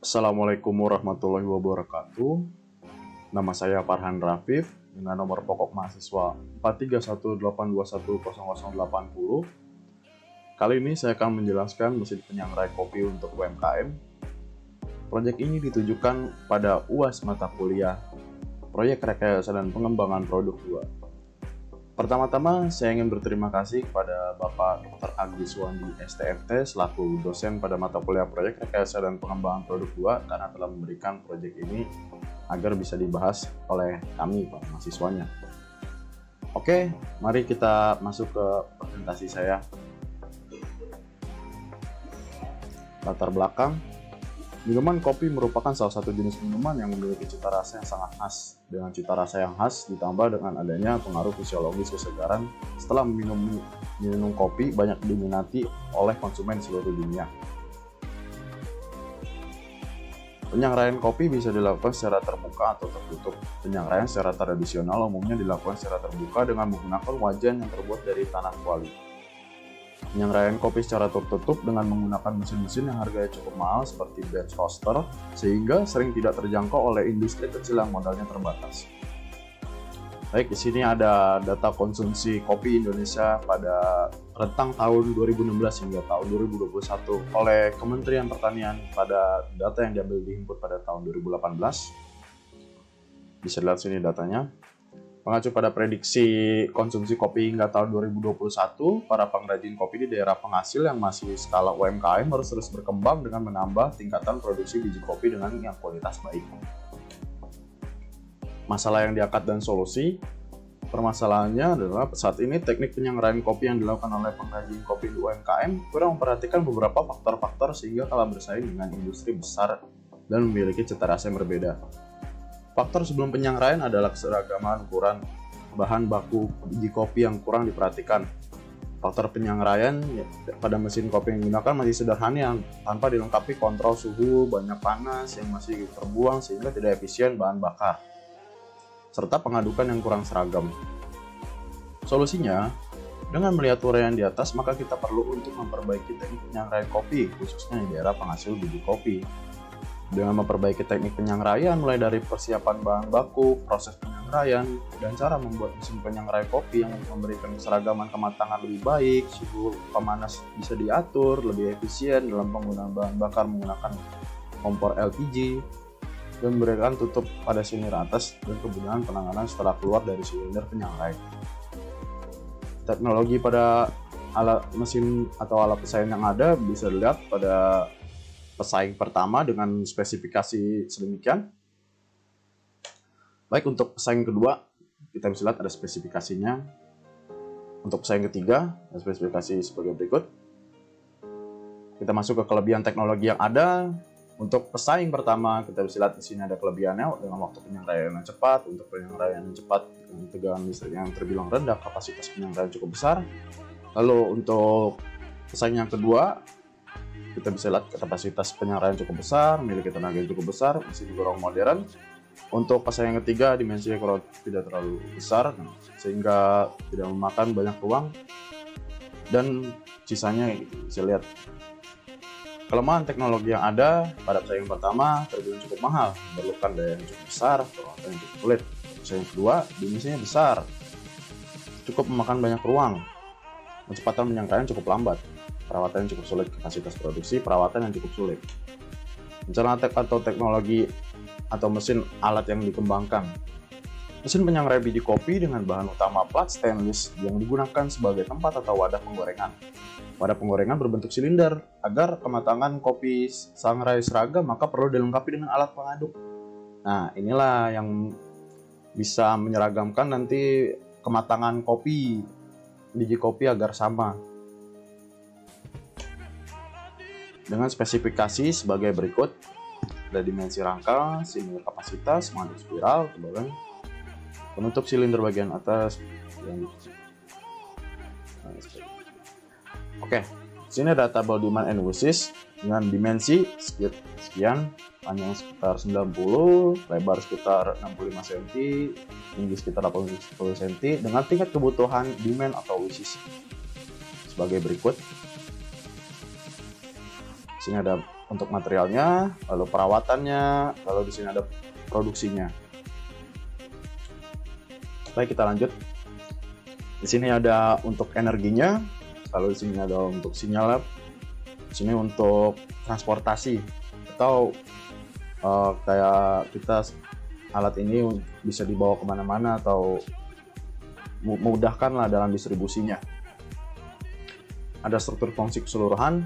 Assalamualaikum warahmatullahi wabarakatuh. Nama saya Farhan Rafif dengan nomor pokok mahasiswa 43182100080. Kali ini saya akan menjelaskan mesin penyangrai kopi untuk UMKM. Proyek ini ditujukan pada UAS mata kuliah Proyek Rekayasa dan Pengembangan Produk 2. Pertama-tama, saya ingin berterima kasih kepada Bapak Dr. Agdi Suwandi STFT selaku dosen pada mata kuliah Proyek Rekayasa dan Pengembangan Produk 2 karena telah memberikan proyek ini agar bisa dibahas oleh kami, para mahasiswanya. Oke, mari kita masuk ke presentasi saya. Latar belakang. Minuman kopi merupakan salah satu jenis minuman yang memiliki cita rasa yang sangat khas. Dengan cita rasa yang khas ditambah dengan adanya pengaruh fisiologis kesegaran, setelah minum kopi banyak diminati oleh konsumen seluruh dunia. Penyangraian kopi bisa dilakukan secara terbuka atau tertutup. Penyangraian secara tradisional umumnya dilakukan secara terbuka dengan menggunakan wajan yang terbuat dari tanah kuali. Penyangraian kopi secara tertutup dengan menggunakan mesin-mesin yang harganya cukup mahal seperti batch roaster, sehingga sering tidak terjangkau oleh industri kecil yang modalnya terbatas. Baik, di sini ada data konsumsi kopi Indonesia pada rentang tahun 2016 hingga tahun 2021 oleh Kementerian Pertanian pada data yang dihimpun pada tahun 2018. Bisa dilihat sini datanya. Mengacu pada prediksi konsumsi kopi hingga tahun 2021, para pengrajin kopi di daerah penghasil yang masih skala UMKM harus terus berkembang dengan menambah tingkatan produksi biji kopi dengan yang kualitas baik. Masalah yang diangkat dan solusi. Permasalahannya adalah saat ini teknik penyangraian kopi yang dilakukan oleh pengrajin kopi di UMKM kurang memperhatikan beberapa faktor-faktor sehingga kalah bersaing dengan industri besar dan memiliki cita rasa yang berbeda. Faktor sebelum penyangraian adalah keseragaman ukuran bahan baku biji kopi yang kurang diperhatikan. Faktor penyangraian pada mesin kopi yang digunakan masih sederhana tanpa dilengkapi kontrol suhu, banyak panas yang masih terbuang sehingga tidak efisien bahan bakar, serta pengadukan yang kurang seragam. Solusinya, dengan melihat uraian di atas, maka kita perlu untuk memperbaiki teknik penyangraian kopi, khususnya di daerah penghasil biji kopi. Dengan memperbaiki teknik penyangraian mulai dari persiapan bahan baku, proses penyangraian, dan cara membuat mesin penyangrai kopi yang memberikan keseragaman kematangan lebih baik, suhu pemanas bisa diatur, lebih efisien dalam penggunaan bahan bakar menggunakan kompor LPG, dan memberikan tutup pada silinder atas dan kemudahan penanganan setelah keluar dari silinder penyangrai. Teknologi pada alat mesin atau alat pesaing yang ada bisa dilihat pada pesaing pertama dengan spesifikasi sedemikian. Baik, untuk pesaing kedua kita bisa lihat ada spesifikasinya. Untuk pesaing ketiga ada spesifikasi sebagai berikut. Kita masuk ke kelebihan teknologi yang ada. Untuk pesaing pertama kita bisa lihat di sini ada kelebihannya dengan waktu penyangraian yang cepat. Untuk penyangraian yang cepat dengan tegangan listrik yang terbilang rendah, kapasitas penyangraian cukup besar. Lalu untuk pesaing yang kedua kita bisa lihat kapasitas penyangraian cukup besar, memiliki tenaga yang cukup besar, mesin digorong modern. Untuk pesaing yang ketiga, dimensinya kurang tidak terlalu besar, sehingga tidak memakan banyak ruang. Dan sisanya bisa lihat. Kelemahan teknologi yang ada pada pesaing yang pertama terbilang cukup mahal, memerlukan daya yang cukup besar, perawatan yang cukup sulit. Pesaing yang kedua, dimensinya besar, cukup memakan banyak ruang, kecepatan penyangraian cukup lambat. Perawatan yang cukup sulit, kapasitas produksi perawatan yang cukup sulit. Rencana atau teknologi atau mesin alat yang dikembangkan. Mesin penyangrai biji kopi dengan bahan utama plat stainless yang digunakan sebagai tempat atau wadah penggorengan. Wadah penggorengan berbentuk silinder. Agar kematangan kopi sangrai seragam, maka perlu dilengkapi dengan alat pengaduk. Nah, inilah yang bisa menyeragamkan nanti kematangan kopi, biji kopi agar sama. Dengan spesifikasi sebagai berikut, ada dimensi rangka, silinder kapasitas, pengaduk spiral, kemudian penutup silinder bagian atas. Oke, sini ada tabel demand and wishes dengan dimensi sekian, panjang sekitar 90, lebar sekitar 65 cm, tinggi sekitar 80 cm, dengan tingkat kebutuhan demand atau wishes sebagai berikut. Sini ada untuk materialnya, lalu perawatannya, lalu di sini ada produksinya. Baik, kita lanjut. Di sini ada untuk energinya, lalu di sini ada untuk sinyal, di sini untuk transportasi atau kayak kita alat ini bisa dibawa kemana-mana atau memudahkan lah dalam distribusinya. Ada struktur fungsi keseluruhan,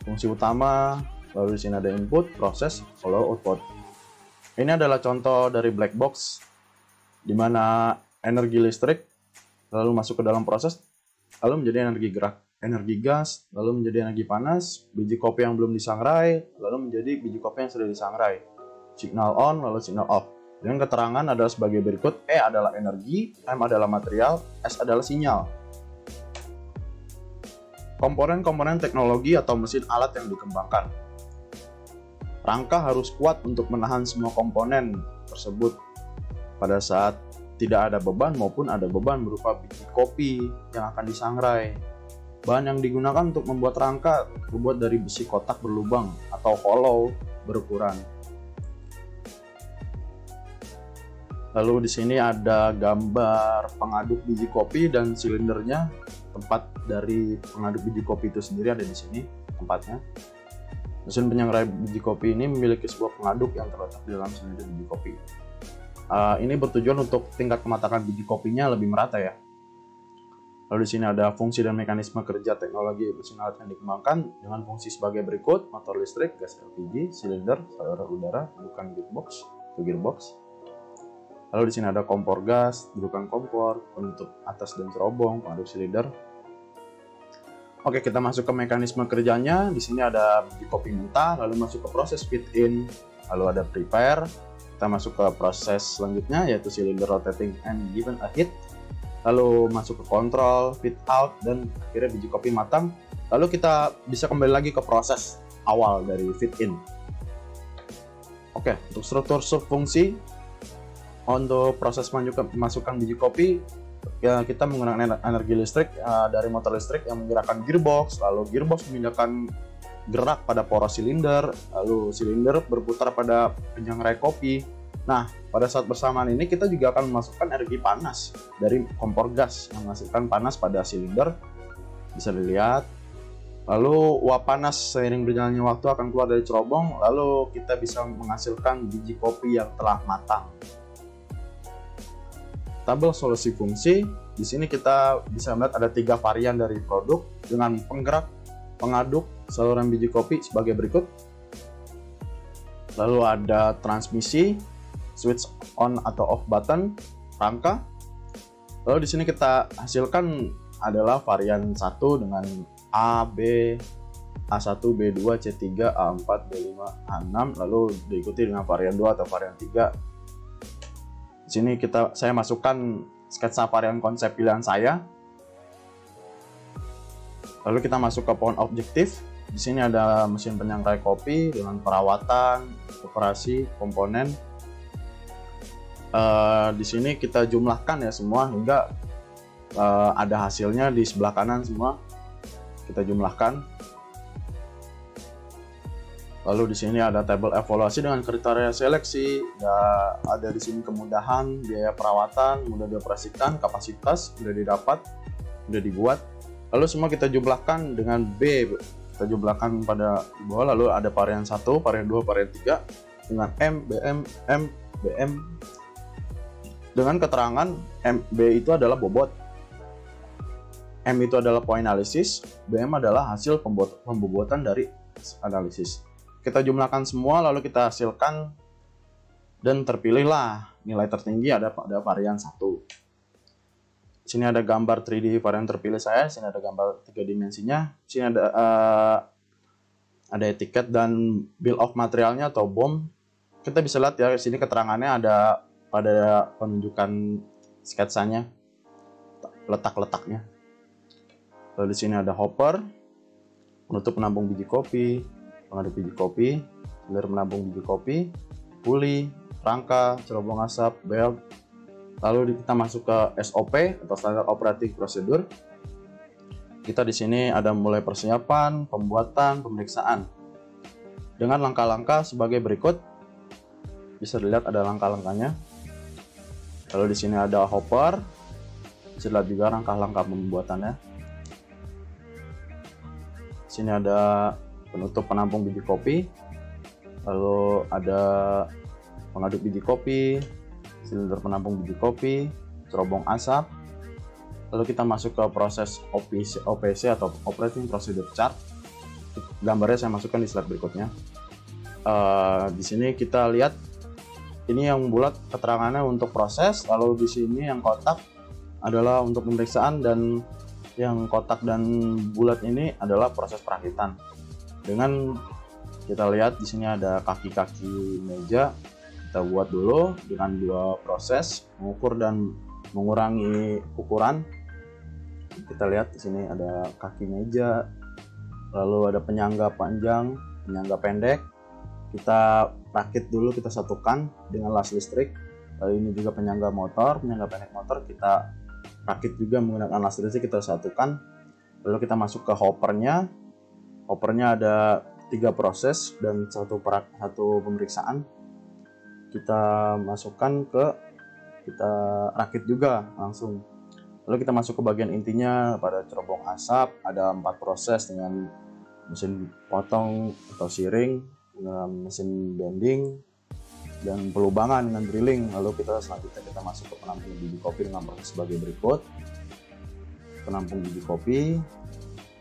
fungsi utama, lalu di sini ada input, proses, lalu output. Ini adalah contoh dari black box, di mana energi listrik lalu masuk ke dalam proses, lalu menjadi energi gerak, energi gas, lalu menjadi energi panas, biji kopi yang belum disangrai, lalu menjadi biji kopi yang sudah disangrai. Signal on, lalu signal off. Dengan keterangan adalah sebagai berikut: E adalah energi, M adalah material, S adalah sinyal. Komponen-komponen teknologi atau mesin alat yang dikembangkan. Rangka harus kuat untuk menahan semua komponen tersebut pada saat tidak ada beban maupun ada beban berupa biji kopi yang akan disangrai. Bahan yang digunakan untuk membuat rangka terbuat dari besi kotak berlubang atau hollow berukuran. Lalu di sini ada gambar pengaduk biji kopi dan silindernya. Tempat dari pengaduk biji kopi itu sendiri ada di sini tempatnya. Mesin penyangrai biji kopi ini memiliki sebuah pengaduk yang terletak di dalam silinder biji kopi. Ini bertujuan untuk tingkat kematangan biji kopinya lebih merata ya. Lalu di sini ada fungsi dan mekanisme kerja teknologi mesin alat yang dikembangkan dengan fungsi sebagai berikut: motor listrik, gas LPG, silinder, saluran udara, dudukan gearbox. Lalu di sini ada kompor gas, dudukan kompor, penutup atas dan cerobong, pengaduk silinder. Oke, kita masuk ke mekanisme kerjanya. Di sini ada biji kopi mentah, lalu masuk ke proses feed in, lalu ada prepare. Kita masuk ke proses selanjutnya, yaitu cylinder rotating and given a heat, lalu masuk ke control, feed out, dan akhirnya biji kopi matang. Lalu kita bisa kembali lagi ke proses awal dari feed in. Oke, untuk struktur subfungsi, untuk proses masukkan biji kopi, ya kita menggunakan energi listrik dari motor listrik yang menggerakkan gearbox, lalu gearbox memindahkan gerak pada poros silinder, lalu silinder berputar pada penyangrai kopi. Nah, pada saat bersamaan ini kita juga akan memasukkan energi panas dari kompor gas yang menghasilkan panas pada silinder. Bisa dilihat. Lalu uap panas seiring berjalannya waktu akan keluar dari cerobong, lalu kita bisa menghasilkan biji kopi yang telah matang. Tabel solusi fungsi. Di sini kita bisa melihat ada 3 varian dari produk dengan penggerak, pengaduk, saluran biji kopi sebagai berikut. Lalu ada transmisi, switch on atau off button, rangka. Lalu di sini kita hasilkan adalah varian 1 dengan A, B, A1, B2, C3, A4, B5, A6, lalu diikuti dengan varian 2 atau varian 3. Di sini saya masukkan sketsa varian konsep pilihan saya. Lalu kita masuk ke pohon objektif. Di sini ada mesin penyangrai kopi dengan perawatan, operasi, komponen. Di sini kita jumlahkan ya semua hingga ada hasilnya di sebelah kanan semua. Kita jumlahkan. Lalu di sini ada tabel evaluasi dengan kriteria seleksi. Ya, ada di sini kemudahan, biaya perawatan, mudah dioperasikan, kapasitas, mudah didapat, mudah dibuat. Lalu semua kita jumlahkan dengan B. Kita jumlahkan pada bawah. Lalu ada varian 1, varian 2, varian 3 dengan M, BM, M, BM. Dengan keterangan B itu adalah bobot, M itu adalah point analisis, BM adalah hasil pembobotan dari analisis. Kita jumlahkan semua lalu kita hasilkan dan terpilihlah nilai tertinggi ada pada varian 1. Sini ada gambar 3D varian terpilih saya, sini ada gambar 3 dimensinya, sini ada etiket dan bill of materialnya atau BOM. Kita bisa lihat ya, sini keterangannya ada pada penunjukan sketsanya, letak-letaknya. Lalu di sini ada hopper, penutup penampung biji kopi, pengaduk biji kopi, silinder menampung biji kopi, puli, rangka, cerobong asap, belt. Lalu kita masuk ke SOP atau standar operating procedure. Kita di sini ada mulai persiapan, pembuatan, pemeriksaan. dengan langkah-langkah sebagai berikut. Bisa dilihat ada langkah-langkahnya. Lalu di sini ada hopper. Bisa dilihat juga langkah-langkah pembuatannya. Di sini ada penutup penampung biji kopi. Lalu ada pengaduk biji kopi, silinder penampung biji kopi, cerobong asap. Lalu kita masuk ke proses OPC atau Operating Procedure Chart. Gambarnya saya masukkan di slide berikutnya. Di sini kita lihat ini yang bulat keterangannya untuk proses, lalu di sini yang kotak adalah untuk pemeriksaan, dan yang kotak dan bulat ini adalah proses perakitan. Dengan kita lihat di sini ada kaki-kaki meja, kita buat dulu dengan dua proses, mengukur dan mengurangi ukuran. Kita lihat di sini ada kaki meja, lalu ada penyangga panjang, penyangga pendek. Kita rakit dulu, kita satukan dengan las listrik. Lalu ini juga penyangga motor, penyangga pendek motor, kita rakit juga menggunakan las listrik, kita satukan. Lalu kita masuk ke hoppernya. Hoppernya ada 3 proses dan satu pemeriksaan. Kita masukkan kita rakit juga langsung. Lalu kita masuk ke bagian intinya pada cerobong asap. Ada 4 proses dengan mesin potong atau shearing, dengan mesin bending, dan pelubangan dengan drilling. Lalu selanjutnya kita masuk ke penampung biji kopi dengan proses sebagai berikut. Penampung biji kopi,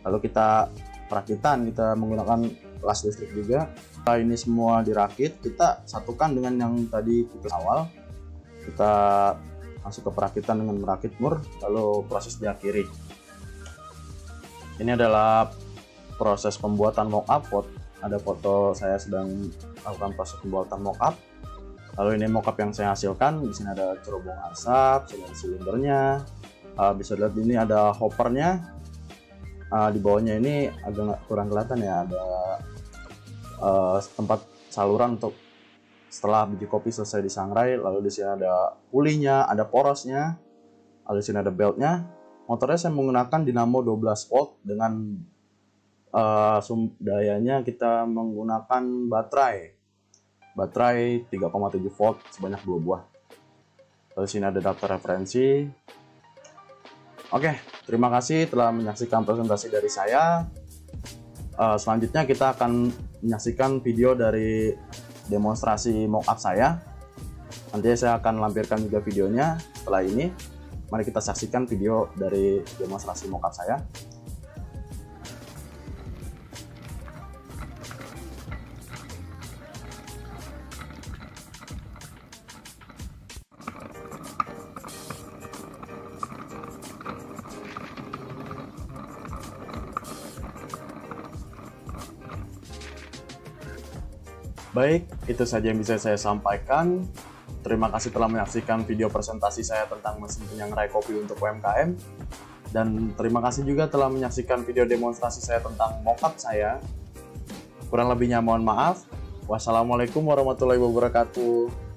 lalu kita perakitan, kita menggunakan las listrik juga. Setelah ini semua dirakit, kita satukan dengan yang tadi kita awal. Kita masuk ke perakitan dengan merakit mur, lalu proses diakhiri. Ini adalah proses pembuatan mock-up. Ada foto saya sedang melakukan proses pembuatan mock-up. Lalu ini mock-up yang saya hasilkan. Di sini ada cerobong asap, silindernya. Bisa lihat ini ada hoppernya. Di bawahnya ini agak kurang kelihatan ya, ada tempat saluran untuk setelah biji kopi selesai disangrai. Lalu di sini ada pulinya, ada porosnya. Lalu di sini ada beltnya. Motornya saya menggunakan dinamo 12 volt dengan dayanya kita menggunakan baterai 3,7 volt sebanyak 2 buah. Lalu sini ada daftar referensi. Oke, terima kasih telah menyaksikan presentasi dari saya. Selanjutnya kita akan menyaksikan video dari demonstrasi mockup saya. Nanti saya akan lampirkan juga videonya setelah ini. Mari kita saksikan video dari demonstrasi mockup saya. Baik, itu saja yang bisa saya sampaikan. Terima kasih telah menyaksikan video presentasi saya tentang mesin penyangrai kopi untuk UMKM. Dan terima kasih juga telah menyaksikan video demonstrasi saya tentang mockup saya. Kurang lebihnya mohon maaf. Wassalamualaikum warahmatullahi wabarakatuh.